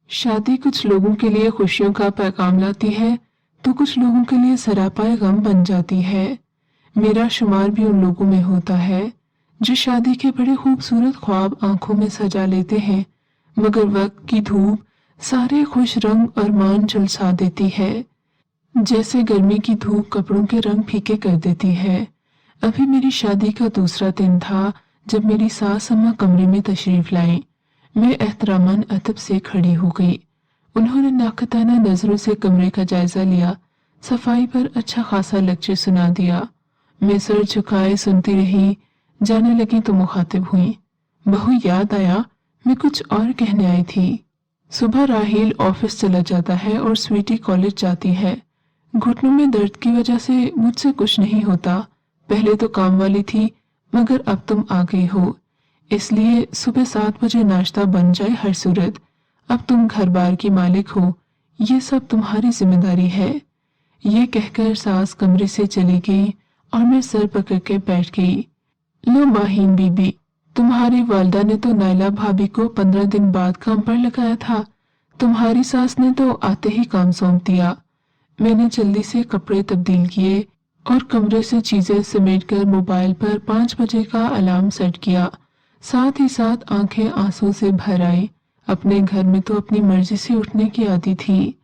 शादी कुछ लोगों के लिए खुशियों का पैगाम लाती है तो कुछ लोगों के लिए सरापाए गम बन जाती है। मेरा शुमार भी उन लोगों में होता है जो शादी के बड़े खूबसूरत ख्वाब आंखों में सजा लेते हैं, मगर वक्त की धूप सारे खुश रंग अरमान झुलसा देती है। जैसे गर्मी की धूप कपड़ों के रंग फीके कर देती है। अभी मेरी शादी का दूसरा दिन था जब मेरी सास अम्मा कमरे में तशरीफ लाई। मैं एहतरामन अदब से खड़ी हो गई। उन्होंने नाकताना नजरों से कमरे का जायजा लिया, सफाई पर अच्छा खासा लेक्चर सुना दिया। मैं सर झुकाए सुनती रही। जाने लगी तो मुखातिब हुई। बहू याद आया, मैं कुछ और कहने आई थी। सुबह राहील ऑफिस चला जाता है और स्वीटी कॉलेज जाती है। घुटनों में दर्द की वजह से मुझसे कुछ नहीं होता। पहले तो काम वाली थी, मगर अब तुम आ गई हो, इसलिए सुबह 7 बजे नाश्ता बन जाए हर सूरत। अब तुम घर बार की मालिक हो, ये सब तुम्हारी जिम्मेदारी है। ये कहकर सास कमरे से चली गई और मैं सर पकड़ के बैठ गई। लो माहीन बीबी, तुम्हारी वालदा ने तो नायला भाभी को 15 दिन बाद काम पर लगाया था, तुम्हारी सास ने तो आते ही काम सौंप दिया। मैंने जल्दी से कपड़े तब्दील किए और कमरे से चीजें समेटकर मोबाइल पर 5 बजे का अलार्म सेट किया। साथ ही साथ आंखें आंसू से भर आई। अपने घर में तो अपनी मर्जी से उठने की आदत थी।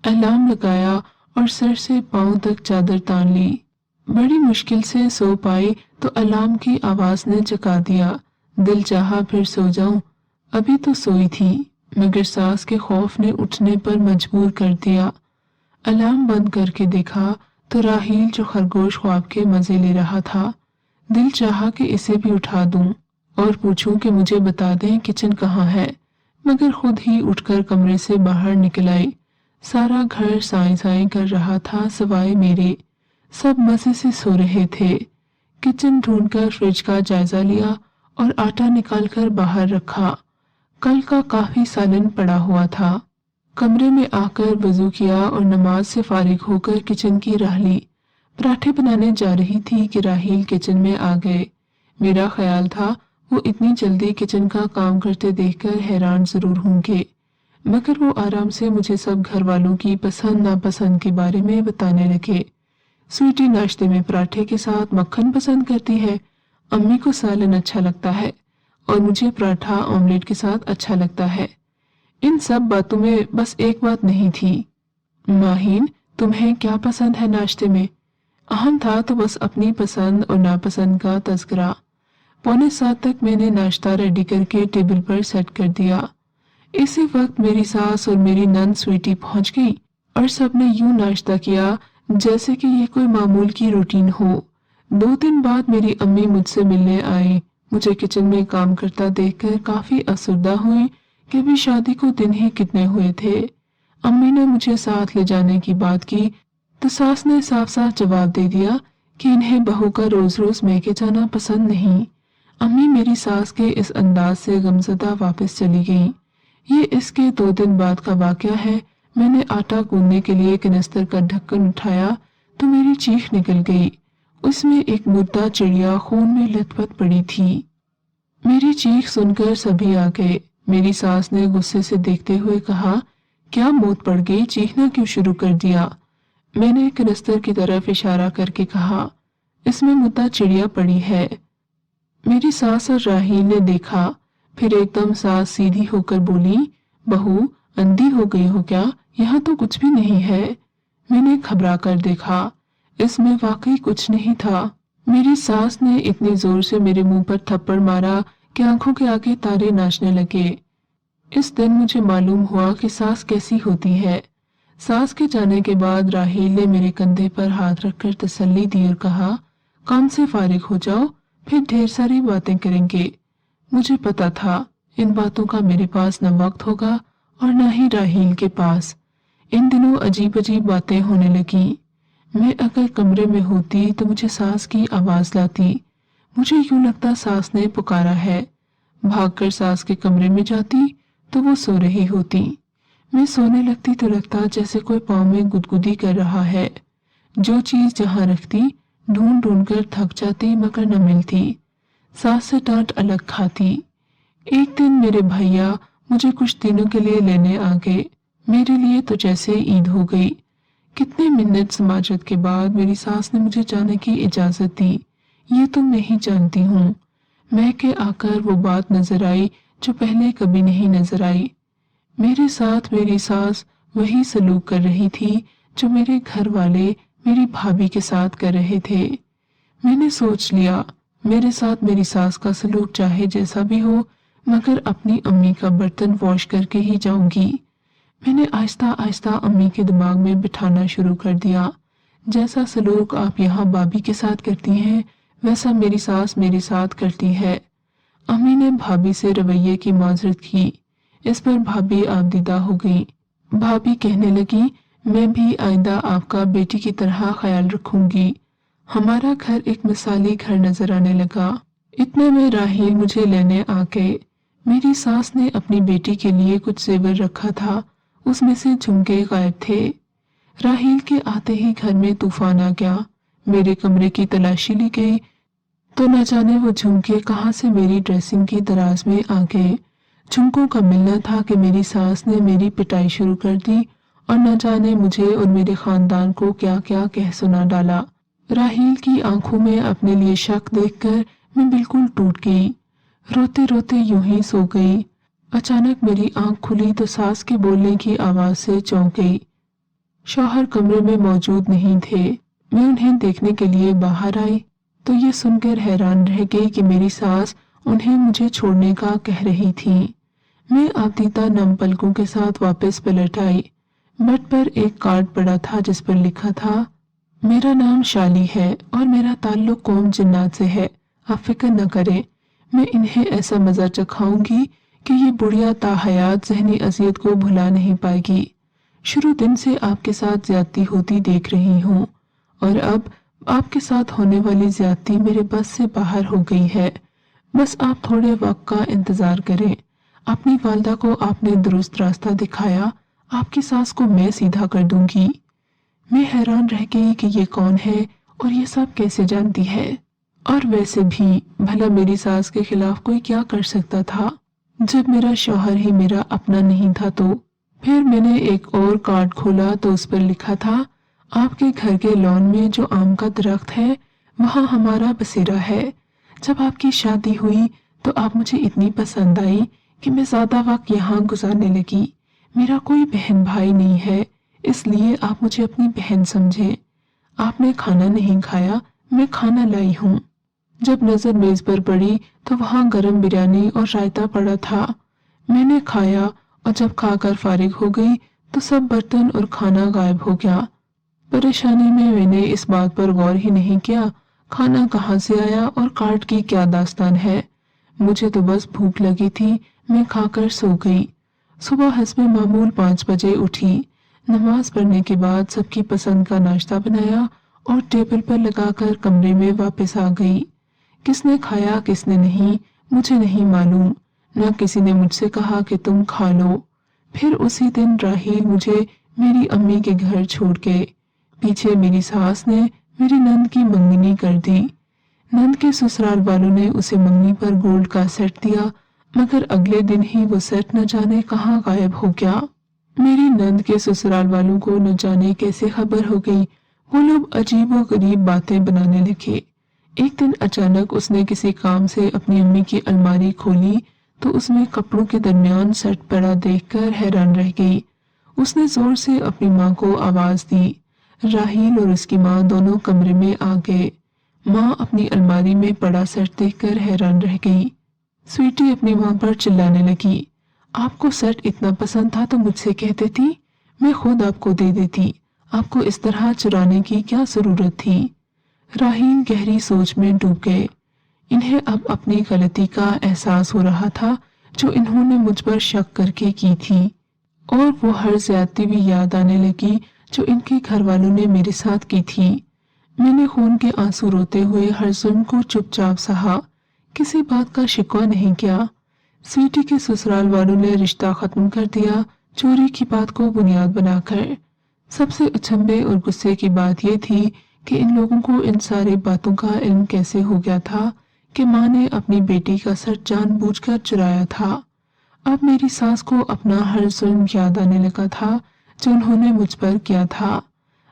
अलार्म लगाया और सर से पांव तक चादर तान ली। बड़ी मुश्किल से सो पाई तो अलार्म की आवाज ने जगा दिया। दिल चाहा फिर सो जाऊं, अभी तो सोई थी, मगर सास के खौफ ने उठने पर मजबूर कर दिया। अलार्म बंद करके देखा तो राहील जो खरगोश ख्वाब के मजे ले रहा था। दिल चाहा कि इसे भी उठा दूं और पूछूं कि मुझे बता दें किचन कहाँ है, मगर खुद ही उठकर कमरे से बाहर निकल आई। सारा घर साई साई कर रहा था सिवाय मेरे। सब मजे से सो रहे थे। किचन ढूंढकर फ्रिज का जायजा लिया और आटा निकालकर बाहर रखा। कल का काफी सालन पड़ा हुआ था। कमरे में आकर वजू किया और नमाज से फारिग होकर किचन की राह ली। पराठे बनाने जा रही थी कि राहील किचन में आ गए। मेरा ख्याल था वो इतनी जल्दी किचन का काम करते देखकर हैरान जरूर होंगे, मगर वो आराम से मुझे सब घर वालों की पसंद नापसंद के बारे में बताने लगे। स्वीटी नाश्ते में पराठे के साथ मक्खन पसंद करती है, अम्मी को सालन अच्छा लगता है और मुझे पराठा ऑमलेट के साथ अच्छा लगता है। इन सब बातों में बस एक बात नहीं थी। माहीन, तुम्हें क्या पसंद है नाश्ते में? अहम था तो बस अपनी पसंद और नापसंद का तज़किरा। 6:45 तक मैंने नाश्ता रेडी करके टेबल पर सेट कर दिया। इसी वक्त मेरी सास और मेरी नंद स्वीटी पहुंच गई और सबने यूं नाश्ता किया जैसे कि ये कोई मामूल की रूटीन हो। 2 दिन बाद मेरी अम्मी मुझसे मिलने आई। मुझे किचन में काम करता देखकर काफी अफसरदा हुई कि अभी शादी को दिन ही कितने हुए थे। अम्मी ने मुझे साथ ले जाने की बात की तो सास ने साफ साफ जवाब दे दिया कि इन्हें बहू का रोज रोज मैके जाना पसंद नहीं। अम्मी मेरी सास के इस अंदाज से गमजदा वापस चली गई। ये इसके 2 दिन बाद का वाकया है। मैंने आटा गूंदने के लिए कनस्तर का ढक्कन उठाया तो मेरी चीख निकल गई। उसमें एक मुर्दा चिड़िया खून में लथपथ पड़ी थी। मेरी चीख सुनकर सभी आ गए। मेरी सास ने गुस्से से देखते हुए कहा, क्या मौत पड़ गई, चीखना क्यों शुरू कर दिया? मैंने कनस्तर की तरफ इशारा करके कहा, इसमें मुर्दा चिड़िया पड़ी है। मेरी सास और राहील ने देखा, फिर एकदम सास सीधी होकर बोली, बहू अंधी हो गई हो क्या? यहाँ तो कुछ भी नहीं है। मैंने घबरा कर देखा, इसमें वाकई कुछ नहीं था। मेरी सास ने इतनी जोर से मेरे मुंह पर थप्पड़ मारा कि आंखों के आगे तारे नाचने लगे। इस दिन मुझे मालूम हुआ कि सास कैसी होती है। सास के जाने के बाद राहील ने मेरे कंधे पर हाथ रखकर तसल्ली दी और कहा, काम से फारिग हो जाओ, फिर ढेर सारी बातें करेंगे। मुझे पता था इन बातों का मेरे पास न वक्त होगा और न ही राहील के पास। इन दिनों अजीब अजीब बातें होने लगी। मैं अगर कमरे में होती तो मुझे सास की आवाज लाती। मुझे यूं लगता सास ने पुकारा है। भागकर सास के कमरे में जाती तो वो सो रही होती। मैं सोने लगती तो लगता जैसे कोई पाँव में गुदगुदी कर रहा है। जो चीज जहां रखती ढूंढ ढूंढ कर थक जाती मगर न मिलती। सास से डांट अलग खाती। एक दिन मेरे भैया मुझे कुछ दिनों के लिए लेने आ गए। मेरे लिए तो जैसे ईद हो गई। कितने मिन्नत समाजत के बाद मेरी सास ने मुझे जाने की इजाजत दी, ये तो मैं ही जानती हूँ। महके आकर वो बात नजर आई जो पहले कभी नहीं नजर आई। मेरे साथ मेरी सास वही सलूक कर रही थी जो मेरे घर वाले मेरी भाभी के साथ कर रहे थे। मैंने सोच लिया मेरे साथ मेरी सास का सलूक चाहे जैसा भी हो, मगर अपनी अम्मी का बर्तन वॉश करके ही जाऊंगी। मैंने आहिस्ता आहिस्ता अम्मी के दिमाग में बिठाना शुरू कर दिया, जैसा सलूक आप यहाँ भाभी के साथ करती हैं वैसा मेरी सास मेरे साथ करती है। अम्मी ने भाभी से रवैये की माजरत की। इस पर भाभी आबदीदा हो गई। भाभी कहने लगी, मैं भी आइंदा आपका बेटी की तरह ख्याल रखूंगी। हमारा घर एक मिसाली घर नजर आने लगा। इतने में राहील मुझे लेने आ गए। मेरी सास ने अपनी बेटी के लिए कुछ जेवर रखा था, उसमें से झुमके गायब थे। राहील के आते ही घर में तूफान आ गया। मेरे कमरे की तलाशी ली गई तो न जाने वो झुमके कहाँ से मेरी ड्रेसिंग की दराज में आ गए। झुमकों का मिलना था कि मेरी सास ने मेरी पिटाई शुरू कर दी और न जाने मुझे और मेरे खानदान को क्या क्या कह सुना डाला। राहील की आंखों में अपने लिए शक देखकर मैं बिल्कुल टूट गई। रोते रोते यूं ही सो गई। अचानक मेरी आंख खुली तो सास के बोलने की आवाज से चौंक गई। शौहर कमरे में मौजूद नहीं थे। मैं उन्हें देखने के लिए बाहर आई तो ये सुनकर हैरान रह गई कि मेरी सास उन्हें मुझे छोड़ने का कह रही थी। मैं आबदीदा नम पलकों के साथ वापस पलट आई। बेड पर एक कार्ड पड़ा था जिस पर लिखा था, मेरा नाम शाली है और मेरा ताल्लुक कौम जिन्नात से है। आप फिक्र न करें, मैं इन्हें ऐसा मजा चखाऊंगी कि ये बुढ़िया ताहयात जहनी अजियत को भुला नहीं पाएगी। शुरू दिन से आपके साथ ज्यादती होती देख रही हूँ और अब आपके साथ होने वाली ज्यादती मेरे बस से बाहर हो गई है। बस आप थोड़े वक्त का इंतजार करें। अपनी वालदा को आपने दुरुस्त रास्ता दिखाया, आपकी सास को मैं सीधा कर दूंगी। मैं हैरान रह गई कि ये कौन है और ये सब कैसे जानती है। और वैसे भी भला मेरी सास के खिलाफ कोई क्या कर सकता था जब मेरा शौहर ही मेरा अपना नहीं था। तो फिर मैंने एक और कार्ड खोला तो उस पर लिखा था, आपके घर के लॉन में जो आम का दरख्त है वहाँ हमारा बसेरा है। जब आपकी शादी हुई तो आप मुझे इतनी पसंद आई कि मैं ज्यादा वक्त यहाँ गुजारने लगी। मेरा कोई बहन भाई नहीं है, इसलिए आप मुझे अपनी बहन समझे। आपने खाना नहीं खाया, मैं खाना लाई हूँ। जब नजर मेज पर पड़ी तो वहाँ गरम बिरयानी और रायता पड़ा था। मैंने खाया और जब खाकर फारिग हो गई तो सब बर्तन और खाना गायब हो गया। परेशानी में मैंने इस बात पर गौर ही नहीं किया खाना कहाँ से आया और कार्ड की क्या दास्तान है। मुझे तो बस भूख लगी थी, मैं खाकर सो गई। सुबह हस्बे मामूल 5 बजे उठी। नमाज पढ़ने के बाद सबकी पसंद का नाश्ता बनाया और टेबल पर लगाकर कमरे में वापस आ गई। किसने खाया किसने नहीं मुझे नहीं मालूम, न किसी ने मुझसे कहा कि तुम खा लो। फिर उसी दिन राहील मुझे मेरी अम्मी के घर छोड़ गए। पीछे मेरी सास ने मेरी नंद की मंगनी कर दी। नंद के ससुराल वालों ने उसे मंगनी पर गोल्ड का सेट दिया, मगर अगले दिन ही वो सेट न जाने कहाँ गायब हो गया। मेरी नंद के ससुराल वालों को न जाने कैसे खबर हो गई। वो लोग अजीब व गरीब बातें बनाने लगे। एक दिन अचानक उसने किसी काम से अपनी अम्मी की अलमारी खोली तो उसमें कपड़ों के दरमियान सेट पड़ा देखकर हैरान रह गई। उसने जोर से अपनी माँ को आवाज दी। राहील और उसकी माँ दोनों कमरे में आ गए। माँ अपनी अलमारी में पड़ा सेट देखकर हैरान रह गई। स्वीटी अपनी माँ पर चिल्लाने लगी, आपको सेट इतना पसंद था तो मुझसे कह देती, मैं खुद आपको दे देती। आपको इस तरह चुराने की क्या जरूरत थी। राहील गहरी सोच में डूब गए। इन्हें अब अपनी गलती का एहसास हो रहा था जो इन्होंने मुझ पर शक करके की थी, और वो हर ज्यादती भी याद आने लगी जो इनके घर वालों ने मेरे साथ की थी। मैंने खून के आंसू रोते हुए हर जुल्म को चुपचाप सहा, किसी बात का शिकवा नहीं किया। स्वीटी के ससुराल वालों ने रिश्ता खत्म कर दिया चोरी की बात को बुनियाद बनाकर। सबसे अचंभे और गुस्से की बात यह थी कि इन लोगों को इन सारी बातों का इल्म कैसे हो गया था कि माँ ने अपनी बेटी का सर जानबूझकर चुराया था। अब मेरी सास को अपना हर जुल्म याद आने लगा था जो उन्होंने मुझ पर किया था।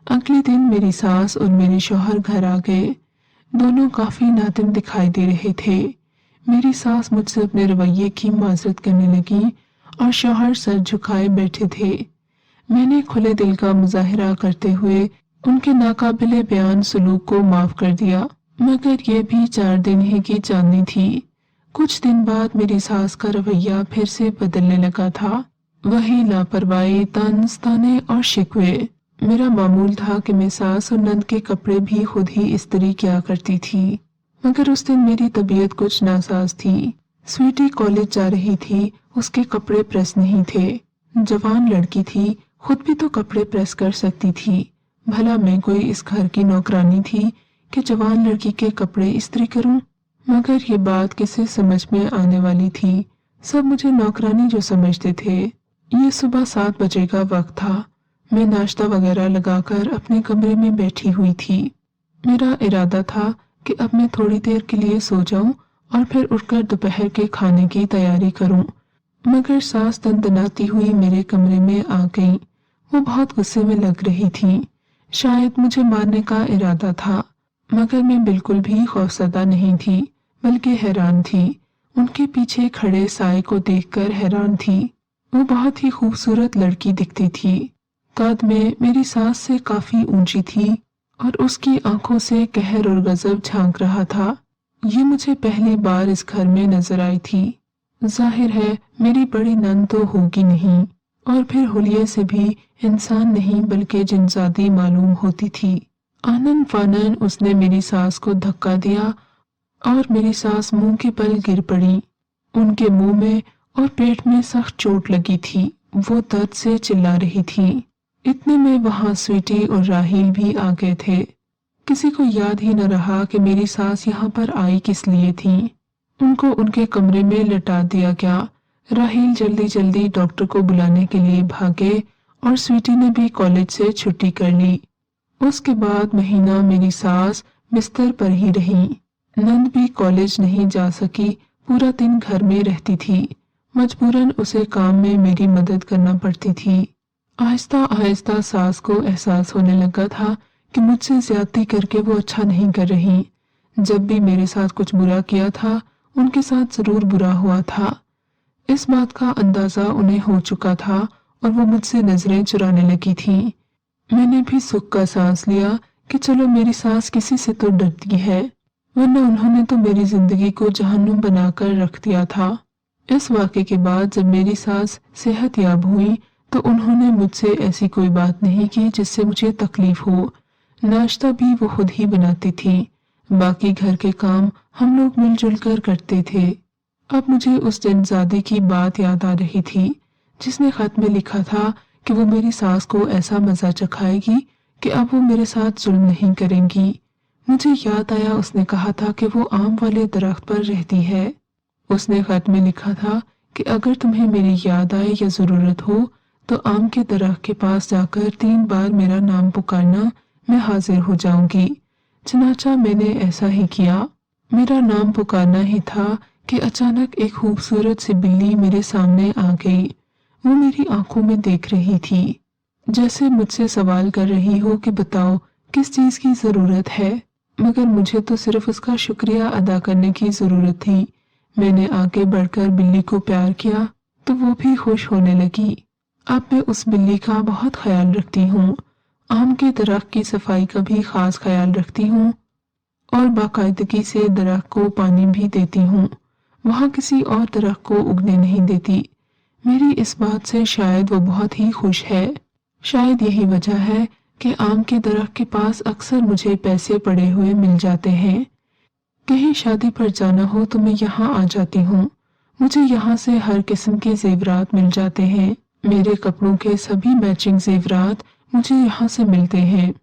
अगले दिन मेरी सास और मेरे शौहर घर आ गए। दोनों काफी नादिम दिखाई दे रहे थे। मेरी सास मुझसे अपने रवैये की माजरत करने लगी और शौहर सर झुकाए बैठे थे। मैंने खुले दिल का मुजाहिरा करते हुए उनके नाकाबिले बयान सलूक को माफ कर दिया, मगर यह भी 4 दिन ही की चांदनी थी। कुछ दिन बाद मेरी सास का रवैया फिर से बदलने लगा था। वही लापरवाही, तंज, ताने और शिकवे। मेरा मामूल था कि मैं सास और नंद के कपड़े भी खुद ही इस्त्री किया करती थी, मगर उस दिन मेरी तबीयत कुछ नासाज थी। स्वीटी कॉलेज जा रही थी, उसके कपड़े प्रेस नहीं थे। जवान लड़की थी, खुद भी तो कपड़े प्रेस कर सकती थी। भला मैं कोई इस घर की नौकरानी थी कि जवान लड़की के कपड़े इस्त्री करूं? मगर ये बात किसे समझ में आने वाली थी। सब मुझे नौकरानी जो समझते थे। ये सुबह 7 बजे का वक्त था। मैं नाश्ता वगैरह लगाकर अपने कमरे में बैठी हुई थी। मेरा इरादा था कि अब मैं थोड़ी देर के लिए सो जाऊं और फिर उठकर दोपहर के खाने की तैयारी करूं। मगर सास दनदनाती हुई मेरे कमरे में आ गई। वो बहुत गुस्से में लग रही थी। शायद मुझे मारने का इरादा था, मगर मैं बिल्कुल भी खौफजदा नहीं थी, बल्कि हैरान थी। उनके पीछे खड़े साए को देखकर हैरान थी। वो बहुत ही खूबसूरत लड़की दिखती थी। कद में मेरी सास से काफी ऊंची थी और उसकी आंखों से कहर और गजब झांक रहा था। ये मुझे पहली बार इस घर में नजर आई थी। जाहिर है मेरी बड़ी नंद तो होगी नहीं, और फिर हुलिये से भी इंसान नहीं बल्कि जिनजादी मालूम होती थी। आनन फानन उसने मेरी सास को धक्का दिया और मेरी सास मुंह के बल गिर पड़ी। उनके मुंह में और पेट में सख्त चोट लगी थी। वो दर्द से चिल्ला रही थी। इतने में वहां स्वीटी और राहील भी आ गए थे। किसी को याद ही न रहा कि मेरी सास यहाँ पर आई किस लिए थी। उनको उनके कमरे में लटा दिया गया। राहील जल्दी जल्दी डॉक्टर को बुलाने के लिए भागे और स्वीटी ने भी कॉलेज से छुट्टी कर ली। उसके बाद महीना मेरी सास बिस्तर पर ही रही। नंद भी कॉलेज नहीं जा सकी, पूरा दिन घर में रहती थी। मजबूरन उसे काम में मेरी मदद करना पड़ती थी। आहिस्ता आहिस्ता सास को एहसास होने लगा था कि मुझसे ज्यादती करके वो अच्छा नहीं कर रही। जब भी मेरे साथ कुछ बुरा किया था, उनके साथ जरूर बुरा हुआ था। इस बात का अंदाजा उन्हें हो चुका था और वो मुझसे नजरें चुराने लगी थी। मैंने भी सुख का सांस लिया कि चलो मेरी सास किसी से तो डरती है, वरना उन्होंने तो मेरी जिंदगी को जहन्नुम बनाकर रख दिया था। इस वाक़े के बाद जब मेरी सास सेहतयाब हुई तो उन्होंने मुझसे ऐसी कोई बात नहीं की जिससे मुझे तकलीफ हो। नाश्ता भी वो खुद ही बनाती थी। बाकी घर के काम हम लोग मिलजुल कर करते थे। अब मुझे उस जनजादी की बात याद आ रही थी जिसने खत में लिखा था कि वो मेरी सास को ऐसा मजा चखाएगी कि अब वो मेरे साथ जुल्म नहीं करेंगी। मुझे याद आया उसने कहा था कि वो आम वाले दरख्त पर रहती है। उसने खत में लिखा था कि अगर तुम्हें मेरी याद आए या जरूरत हो तो आम के दरख्त के पास जाकर 3 बार मेरा नाम पुकारना, मैं हाजिर हो जाऊंगी। चनाचा मैंने ऐसा ही किया। मेरा नाम पुकारना ही था कि अचानक एक खूबसूरत सी बिल्ली मेरे सामने आ गई। वो मेरी आंखों में देख रही थी, जैसे मुझसे सवाल कर रही हो कि बताओ किस चीज की जरूरत है। मगर मुझे तो सिर्फ उसका शुक्रिया अदा करने की जरूरत थी। मैंने आगे बढ़कर बिल्ली को प्यार किया तो वो भी खुश होने लगी। अब मैं उस बिल्ली का बहुत ख्याल रखती हूँ। आम के दरख्त की सफाई का भी खास ख्याल रखती हूँ और बाकायदगी से दरख्त को पानी भी देती हूँ। वहाँ किसी और दरख्त को उगने नहीं देती। मेरी इस बात से शायद वो बहुत ही खुश है। शायद यही वजह है कि आम के दरख्त के पास अक्सर मुझे पैसे पड़े हुए मिल जाते हैं। कहीं शादी पर जाना हो तो मैं यहाँ आ जाती हूँ। मुझे यहाँ से हर किस्म के जेवरात मिल जाते हैं। मेरे कपड़ों के सभी मैचिंग जेवरात मुझे यहाँ से मिलते हैं।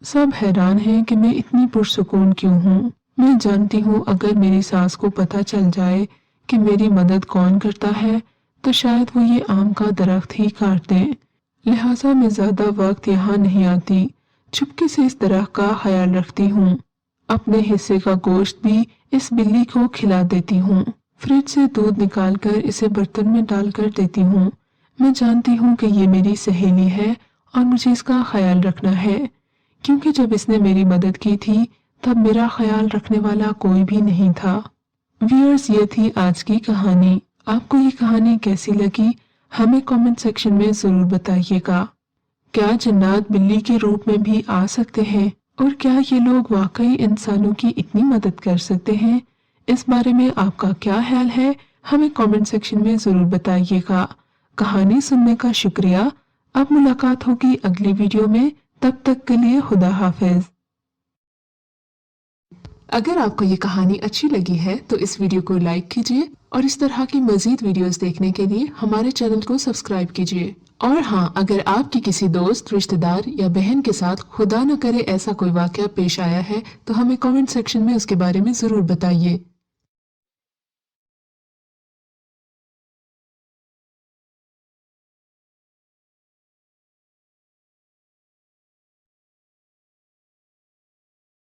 सब हैरान हैं कि मैं इतनी पुरसुकून क्यों हूँ। मैं जानती हूँ अगर मेरी सास को पता चल जाए कि मेरी मदद कौन करता है तो शायद वो ये आम का दरख्त ही काट दें। लिहाजा मैं ज्यादा वक्त यहाँ नहीं आती, चुपके से इस दरख्त का ख्याल रखती हूँ। अपने हिस्से का गोश्त भी इस बिल्ली को खिला देती हूँ। फ्रिज से दूध निकालकर इसे बर्तन में डालकर देती हूँ। मैं जानती हूँ कि ये मेरी सहेली है और मुझे इसका ख्याल रखना है, क्योंकि जब इसने मेरी मदद की थी तब मेरा ख्याल रखने वाला कोई भी नहीं था। व्यूअर्स, ये थी आज की कहानी। आपको ये कहानी कैसी लगी हमें कमेंट सेक्शन में जरूर बताइएगा। क्या जन्नात बिल्ली के रूप में भी आ सकते हैं और क्या ये लोग वाकई इंसानों की इतनी मदद कर सकते हैं? इस बारे में आपका क्या ख्याल है हमें कमेंट सेक्शन में जरूर बताइएगा। कहानी सुनने का शुक्रिया। अब मुलाकात होगी अगली वीडियो में, तब तक के लिए खुदा हाफिज। अगर आपको ये कहानी अच्छी लगी है तो इस वीडियो को लाइक कीजिए और इस तरह की मजीद वीडियोस देखने के लिए हमारे चैनल को सब्सक्राइब कीजिए। और हाँ, अगर आपकी किसी दोस्त, रिश्तेदार या बहन के साथ खुदा न करे ऐसा कोई वाकया पेश आया है तो हमें कमेंट सेक्शन में उसके बारे में जरूर बताइए।